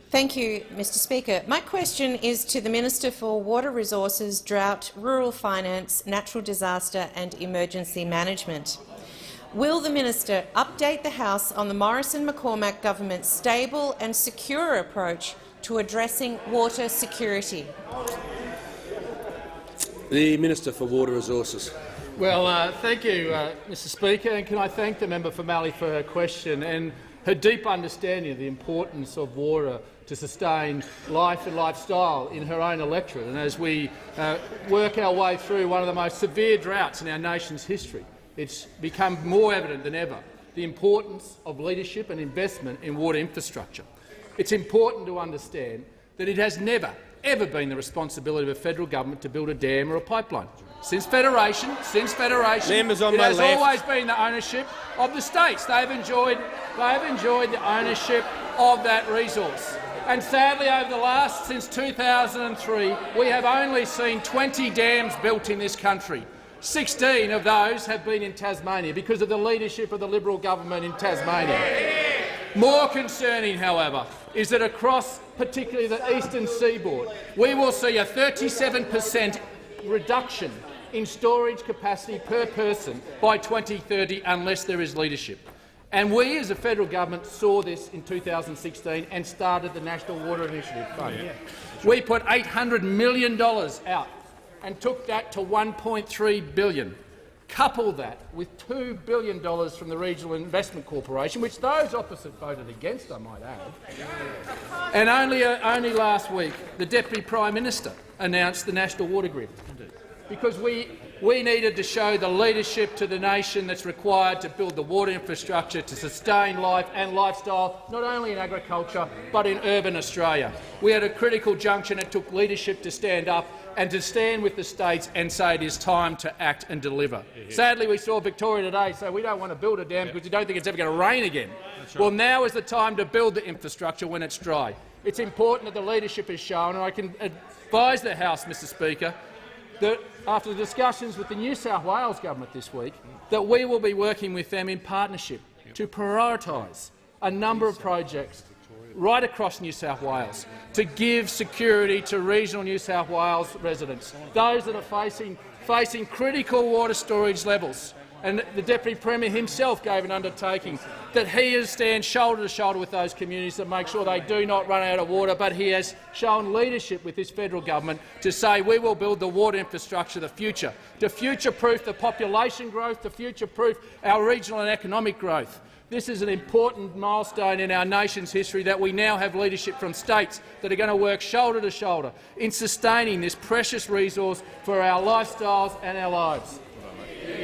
Thank you, Mr Speaker. My question is to the Minister for Water Resources, Drought, Rural Finance, Natural Disaster and Emergency Management. Will the minister update the House on the Morrison-McCormack government's stable and secure approach to addressing water security? The Minister for Water Resources. Well, thank you, Mr Speaker, and can I thank the member for Mallee for her question and her deep understanding of the importance of water to sustain life and lifestyle in her own electorate. And as we work our way through one of the most severe droughts in our nation's history, it's become more evident than ever the importance of leadership and investment in water infrastructure. It's important to understand that it has never, ever been the responsibility of a federal government to build a dam or a pipeline. Since Federation, it has always been the ownership of the states. They have enjoyed the ownership of that resource. And sadly, since 2003, we have only seen 20 dams built in this country. 16 of those have been in Tasmania because of the leadership of the Liberal government in Tasmania. More concerning, however, is that across particularly the eastern seaboard, we will see a 37% reduction in storage capacity per person by 2030 unless there is leadership. And we, as a federal government, saw this in 2016 and started the National Water Initiative Fund. Yeah. We put $800 million out and took that to $1.3 billion. Couple that with $2 billion from the Regional Investment Corporation, which those opposite voted against, I might add. And only last week, the Deputy Prime Minister announced the National Water Grid, because we needed to show the leadership to the nation that's required to build the water infrastructure to sustain life and lifestyle, not only in agriculture but in urban Australia. We had a critical junction. It took leadership to stand up and to stand with the states and say it is time to act and deliver. Sadly, we saw Victoria today say we don't want to build a dam because we don't think it's ever going to rain again. Right. Well, now is the time to build the infrastructure when it's dry. It's important that the leadership is shown, and I can advise the House, Mr Speaker, that after the discussions with the New South Wales government this week, that we will be working with them in partnership to prioritise a number of projects right across New South Wales to give security to regional New South Wales residents, those that are facing critical water storage levels. And the Deputy Premier himself gave an undertaking that he has stand shoulder to shoulder with those communities to make sure they do not run out of water, but he has shown leadership with this federal government to say we will build the water infrastructure of the future, to future-proof the population growth, to future-proof our regional and economic growth. This is an important milestone in our nation's history that we now have leadership from states that are going to work shoulder to shoulder in sustaining this precious resource for our lifestyles and our lives.